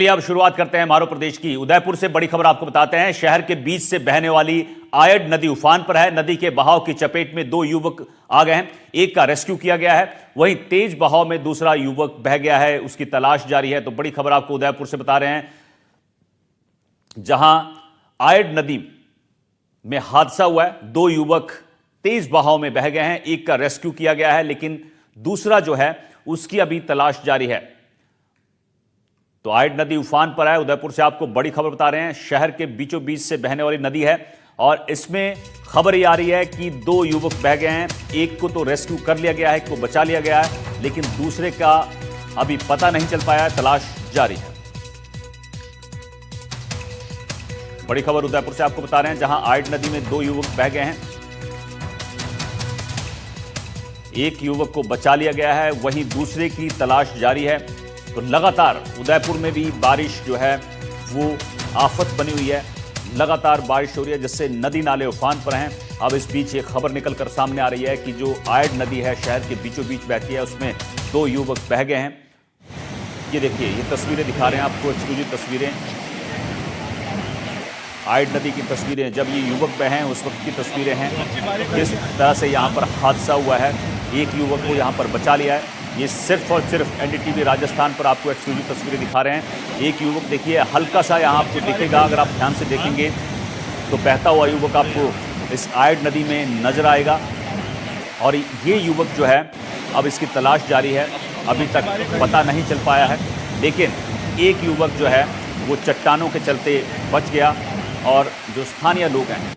अब शुरुआत करते हैं मारो प्रदेश की। उदयपुर से बड़ी खबर आपको बताते हैं। शहर के बीच से बहने वाली आयड नदी उफान पर है। नदी के बहाव की चपेट में दो युवक आ गए हैं। एक का रेस्क्यू किया गया है, वहीं तेज बहाव में दूसरा युवक बह गया है, उसकी तलाश जारी है। तो बड़ी खबर आपको उदयपुर से बता रहे हैं, जहां आयड नदी में हादसा हुआ है। दो युवक तेज बहाव में बह गए हैं। एक का रेस्क्यू किया गया है, लेकिन दूसरा जो है उसकी अभी तलाश जारी है। तो आयड नदी उफान पर है। उदयपुर से आपको बड़ी खबर बता रहे हैं। शहर के बीचों बीच से बहने वाली नदी है और इसमें खबर ये आ रही है कि दो युवक बह गए हैं। एक को तो रेस्क्यू कर लिया गया है, एक को बचा लिया गया है, लेकिन दूसरे का अभी पता नहीं चल पाया है। तलाश जारी है। बड़ी खबर उदयपुर से आपको बता रहे हैं, जहां आयड नदी में दो युवक बह गए हैं। एक युवक को बचा लिया गया है, वहीं दूसरे की तलाश जारी है। तो लगातार उदयपुर में भी बारिश जो है वो आफत बनी हुई है। लगातार बारिश हो रही है, जिससे नदी नाले उफान पर हैं। अब इस बीच एक खबर निकलकर सामने आ रही है कि जो आयड नदी है शहर के बीचों बीच बहती है, उसमें दो युवक बह गए हैं। ये देखिए, ये तस्वीरें दिखा रहे हैं आपको, एक्सक्लूसिव तस्वीरें, आयड नदी की तस्वीरें। जब ये युवक बहे हैं उस वक्त की तस्वीरें हैं, किस तरह से यहाँ पर हादसा हुआ है। एक युवक को यहाँ पर बचा लिया है। ये सिर्फ और सिर्फ एनडीटीवी राजस्थान पर आपको एक्सक्लूसिव तस्वीरें दिखा रहे हैं। एक युवक देखिए, हल्का सा यहाँ आपको दिखेगा, अगर आप ध्यान से देखेंगे तो बहता हुआ युवक आपको इस आयड नदी में नजर आएगा। और ये युवक जो है, अब इसकी तलाश जारी है। अभी तक पता नहीं चल पाया है, लेकिन एक युवक जो है वो चट्टानों के चलते बच गया। और जो स्थानीय लोग हैं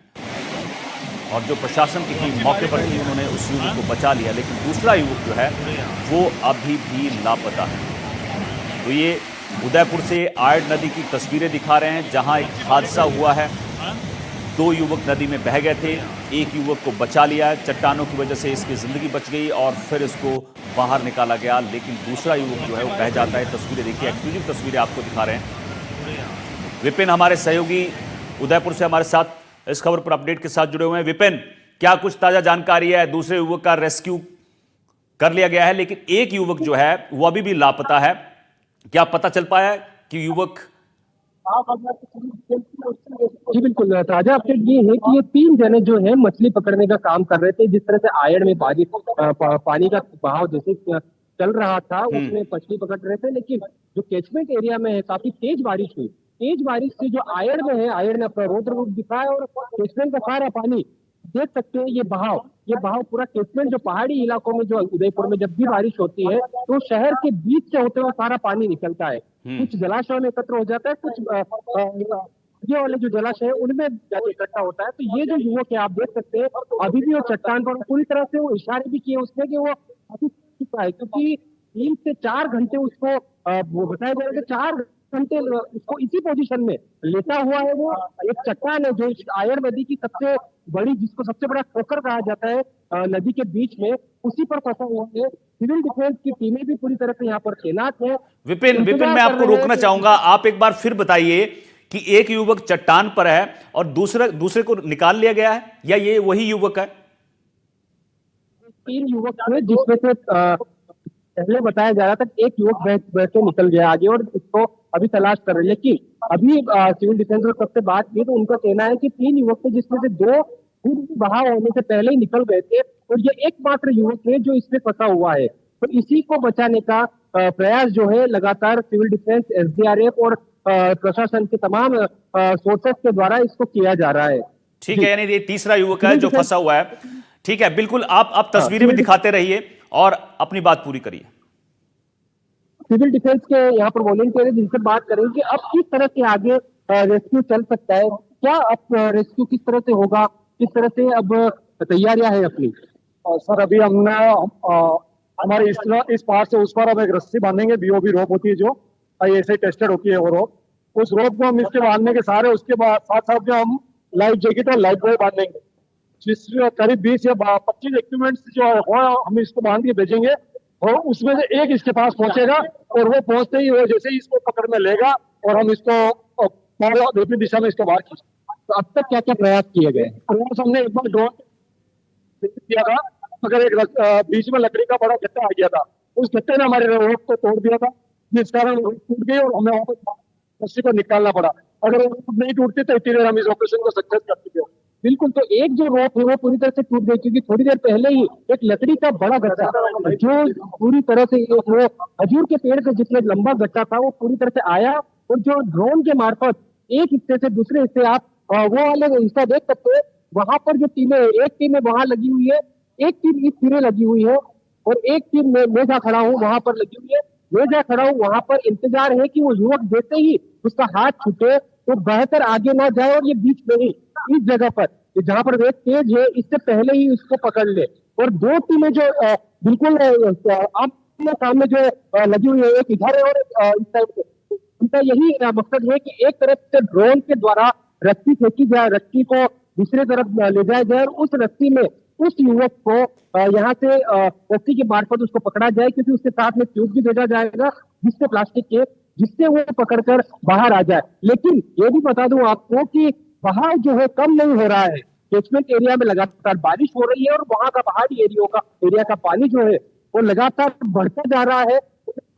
और जो प्रशासन की टीम मौके पर थी, उन्होंने उस युवक को बचा लिया, लेकिन दूसरा युवक जो है वो अभी भी लापता है। तो ये उदयपुर से आयड नदी की तस्वीरें दिखा रहे हैं, जहां एक हादसा हुआ है। दो युवक नदी में बह गए थे, एक युवक को बचा लिया है। चट्टानों की वजह से इसकी जिंदगी बच गई और फिर इसको बाहर निकाला गया, लेकिन दूसरा युवक जो है वो बह जाता है। तस्वीरें देखिए, एक्सक्लूसिव तस्वीरें आपको दिखा रहे हैं। विपिन हमारे सहयोगी उदयपुर से हमारे साथ इस खबर पर अपडेट के साथ जुड़े हुए हैं। विपिन, क्या कुछ ताजा जानकारी है? दूसरे युवक का रेस्क्यू कर लिया गया है, लेकिन एक युवक जो है वो अभी भी लापता है। क्या पता चल पाया है कि युवक? जी बिल्कुल, ताजा अपडेट ये है कि ये तीन जने जो है मछली पकड़ने का काम कर रहे थे। जिस तरह से आयड़ में बारिश पानी का बहाव जैसे चल रहा था, उसमें मछली पकड़ रहे थे, लेकिन जो कैचमेंट एरिया में है काफी तेज बारिश हुई। तेज बारिश से जो आयड़ में है, आयड़ ने अपना रौद्र रूप दिखाया और कैचमेंट का सारा पानी देख सकते हैं। ये बहाव पूरा कैचमेंट, जो पहाड़ी इलाकों में, जो उदयपुर में जब भी बारिश होती है तो शहर के बीच से होते हुए सारा पानी निकलता है। कुछ जलाशयों में एकत्र हो जाता है, कुछ ये वाले जो जलाशय है उनमें जाके इकट्ठा होता है। तो ये जो युवक है, आप देख सकते हैं अभी भी वो चट्टान पर पूरी तरह से, वो इशारे भी किए उसने कि वो अभी चुका है, क्योंकि 3 से 4 घंटे उसको वो बताया जा रहा है कि 4 घंटे उसको इसी पोजीशन में लेटा हुआ है। वो एक चट्टान है जो इस आयड़ नदी की सबसे बड़ी, जिसको सबसे बड़ा ठोकर कहा जाता है नदी के बीच में, उसी पर फंसा हुआ है। सिविल डिफेंस की टीमें भी पूरी तरह से यहाँ पर तैनात है। विपिन मैं आपको रोकना चाहूंगा। आप एक बार फिर बताइए कि एक युवक चट्टान पर है और दूसरे को निकाल लिया गया है, या ये वही युवक है? 3 युवक थे, जिसमें से पहले बताया जा रहा था कि एक युवक बह के निकल गया आगे और इसको अभी तलाश कर रहे हैं। लेकिन अभी सिविल डिफेंस और सबसे बात की तो उनका कहना है कि 3 युवक थे, जिसमें से 2 खुद बहाव होने से पहले ही निकल गए थे और ये एकमात्र युवक है जो इसमें फंसा हुआ है। तो इसी को बचाने का प्रयास जो है लगातार सिविल डिफेंस, एसडीआरएफ और प्रशासन के तमाम सोर्सेस के द्वारा इसको किया जा रहा है। ठीक है, यानी ये तीसरा युवक है जो फंसा हुआ है। ठीक है, बिल्कुल। आप तस्वीरें भी दिखाते रहिए और अपनी बात पूरी करिए। सिविल डिफेंस के यहाँ पर वॉलंटियर है, जिनसे बात करेंगे कि अब किस तरह से आगे रेस्क्यू चल सकता है, क्या अब रेस्क्यू किस तरह से होगा, किस तरह से अब तैयारियां है अपनी। सर, अभी हमने हमारे इस पार से उस पार हम एक रस्सी बांधेंगे। बीओबी रोप होती है जो ऐसे टेस्टेड होती है, वो रोप, उस रोप को हम इसके बांधने के सारे, उसके बाद साथ साथ जो हम लाइफ जैकेट और लाइफ बॉय बांधेंगे, जिस करीब 20 या 25 इक्विपमेंट्स जो हो हम इसको बांध के भेजेंगे और उसमें से एक इसके पास पहुंचेगा और वो पहुंचते ही वो जैसे ही इसको पकड़ में लेगा और हम इसको विपरीत दिशा में इसको बाहर खींचेंगे। तो अब तक क्या क्या प्रयास किए गए? प्रयास हमने एक बार ड्रोन किया था, मगर एक बीच में लकड़ी का बड़ा गट्टा आ गया था। उस गट्टे ने हमारे रोप को तोड़ दिया था, जिस कारण रोप टूट गई और हमें वापस रस्सी को निकालना पड़ा। अगर वो नहीं टूटती तो इतनी देर हम इस ऑपरेशन को सक्सेस कर चुके हैं। बिल्कुल, तो एक जो रोप है वो पूरी तरह से टूट गई, क्योंकि थोड़ी देर पहले ही एक लकड़ी का बड़ा गट्टा जो पूरी तरह से वो खजूर के पेड़ का जितना लंबा गट्टा था वो पूरी तरह से आया, और जो ड्रोन के मार्फत एक हिस्से से दूसरे हिस्से आप वो वाले हिस्सा देख सकते हैं। वहां पर जो टीमें, एक टीम है वहां लगी हुई है, एक टीम इस सिरे लगी हुई है, और एक टीम मैं जहाँ खड़ा हूँ वहां पर लगी हुई है। मैं जहाँ खड़ा हूँ वहां पर इंतजार है कि वो युवक जैसे ही उसका हाथ छूटे तो बहकर आगे ना जाए, और ये बीच में ही इस जगह पर जहां पर रेत तेज है इससे पहले ही उसको पकड़ ले। और दो टीमें जो बिल्कुल आमने सामने जो लगी हुई है, एक इधर है और इस साइड पे, उनका यही मकसद है कि एक तरफ से ड्रोन के द्वारा रस्सी फेंकी जाए, रस्सी को दूसरी तरफ ले जाया जाए, और उस रस्सी में उस युवक को यहाँ से रस्सी के मार्फत उसको पकड़ा जाए, क्योंकि उसके साथ में ट्यूब भी भेजा जाएगा जिससे प्लास्टिक के, जिससे वो पकड़कर बाहर आ जाए। लेकिन ये भी बता दूं आपको कि बहाव जो है कम नहीं हो रहा है। कैचमेंट एरिया में लगातार बारिश हो रही है, और वहां का पहाड़ी एरिया का पानी जो है वो लगातार बढ़ता जा रहा है।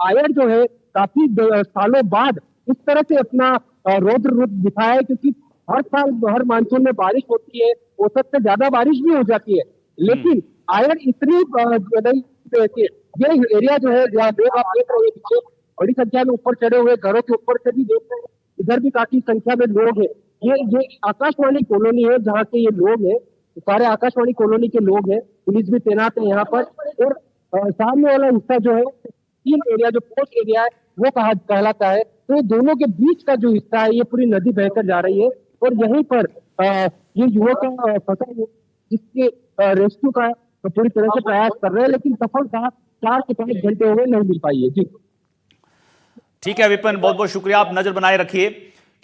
आयर जो है काफी सालों बाद इस तरह से अपना रौद्र रूप दिखाया है, क्योंकि हर साल हर मानसून में बारिश होती है, औसत से ज्यादा बारिश भी हो जाती है, लेकिन आयर इतनी नहीं रहती है। ये एरिया जो है जहाँ लोग आप देख रहे हैं पीछे बड़ी संख्या में ऊपर चढ़े हुए घरों के ऊपर से भी देख रहे हैं, इधर भी काफी संख्या में लोग हैं। ये आकाशवाणी कॉलोनी है जहाँ के ये लोग हैं, सारे आकाशवाणी कॉलोनी के लोग हैं, पुलिस भी तैनात है यहाँ पर। और सामने वाला हिस्सा जो है तीन एरिया, जो पोस्ट एरिया है वो कहलाता है। तो दोनों के बीच का जो हिस्सा है ये पूरी नदी बहकर जा रही है, और यहीं पर ये युवक फंसा है, जिसके रेस्क्यू का पूरी तरह से प्रयास कर रहे हैं, लेकिन सफलता 4 से 5 घंटे हुए नहीं मिल पाई है। जी ठीक है विपिन, बहुत बहुत शुक्रिया। आप नजर बनाए रखिए,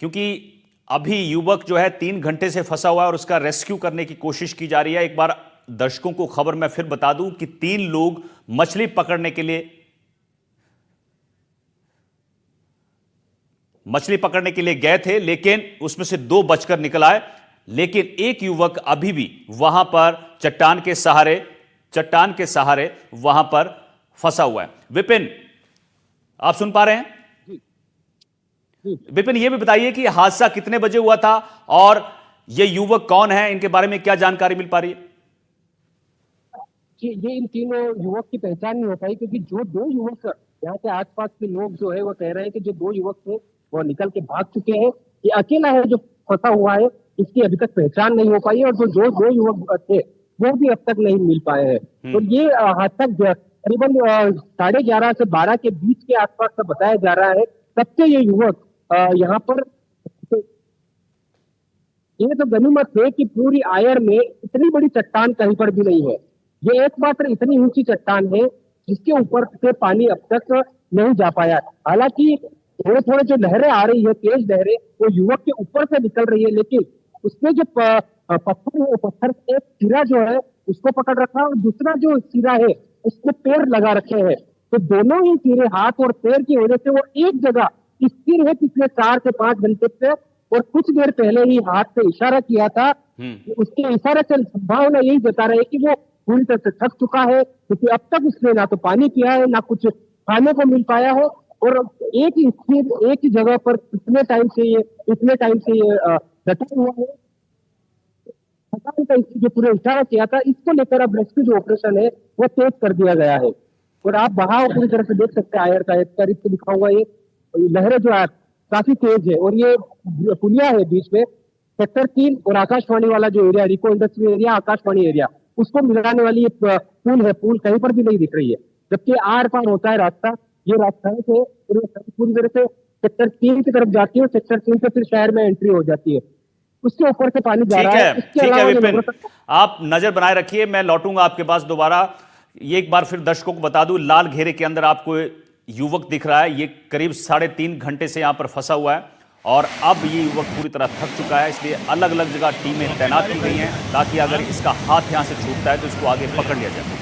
क्योंकि अभी युवक जो है 3 घंटे से फंसा हुआ है और उसका रेस्क्यू करने की कोशिश की जा रही है। एक बार दर्शकों को खबर मैं फिर बता दूं कि 3 लोग मछली पकड़ने के लिए गए थे, लेकिन उसमें से 2 बचकर निकल आए। लेकिन एक युवक अभी भी वहां पर चट्टान के सहारे वहां पर फंसा हुआ है। विपिन, आप सुन पा रहे हैं? विपिन, ये भी बताइए कि हादसा कितने बजे हुआ था और ये युवक कौन है, इनके बारे में क्या जानकारी मिल पा रही है? ये इन तीनों युवक की पहचान नहीं हो पाई, क्योंकि जो 2 युवक यहाँ के आसपास के लोग जो है वो कह रहे हैं कि जो 2 युवक थे वो निकल के भाग चुके हैं। ये अकेला है जो फंसा हुआ है, इसकी अभी तक पहचान नहीं हो पाई है, और जो 2 युवक थे वो भी अब तक नहीं मिल पाए हैं। तो ये हादसा करीबन 11:30 से 12 के बीच के आसपास का बताया जा रहा है। तब से ये युवक यहाँ पर, ये तो गनीमत है कि पूरी आयर में इतनी बड़ी चट्टान कहीं पर भी नहीं है। ये एकमात्र इतनी ऊंची चट्टान है जिसके ऊपर से पानी अब तक नहीं जा पाया। हालांकि थोड़े थोड़े जो लहरें आ रही है, तेज लहरें, वो युवक के ऊपर से निकल रही है, लेकिन उसमें जो पत्थर है, पत्थर से एक सिरा जो है उसको पकड़ रखा है, और दूसरा जो सिरा है उसमें पैर लगा रखे हैं। तो दोनों ही सिरे, हाथ और पैर की वजह से वो एक जगह स्थिर है पिछले 4 से 5 घंटे से। और कुछ देर पहले ही हाथ से इशारा किया था, उसके इशारे से संभावना यही बता रहे कि वो पूरी तरह से थक चुका है, क्योंकि अब तक उसने ना तो पानी पिया है, ना कुछ खाने को मिल पाया है, और एक ही जगह पर इतने टाइम से ये डटा हुआ है। जो पूरे इशारा किया था, इसको लेकर अब रेस्क्यू जो ऑपरेशन है वो तेज कर दिया गया है। और आप बहाव पूरी तरह से देख सकते हैं, आयर का एक करीब से लिखा हुआ ये लहरें जो है काफी तेज है, और ये पुलिया है बीच में सेक्टर 3 और आकाशवाणी वाला जो एरिया, रिको इंडस्ट्री एरिया, आकाशवाणी एरिया, उसको मिलाने वाली ये पुल है। पुल कहीं पर भी नहीं दिख रही है, जबकि आर पार होता है रास्ता। ये रास्ता है पूरी तरह से सेक्टर 3 की तरफ जाती है, और सेक्टर 3 से फिर शहर में एंट्री हो जाती है। उसके ऊपर से पानी जा रहा है। ठीक है विपिन, आप नजर बनाए रखिए, मैं लौटूंगा आपके पास दोबारा। ये एक बार फिर दर्शकों को बता दूं, लाल घेरे के अंदर आपको युवक दिख रहा है, ये करीब 3.5 घंटे से यहां पर फंसा हुआ है, और अब ये युवक पूरी तरह थक चुका है। इसलिए अलग अलग जगह टीमें तैनात की गई हैं, ताकि अगर इसका हाथ यहां से छूटता है तो इसको आगे पकड़ लिया जाए।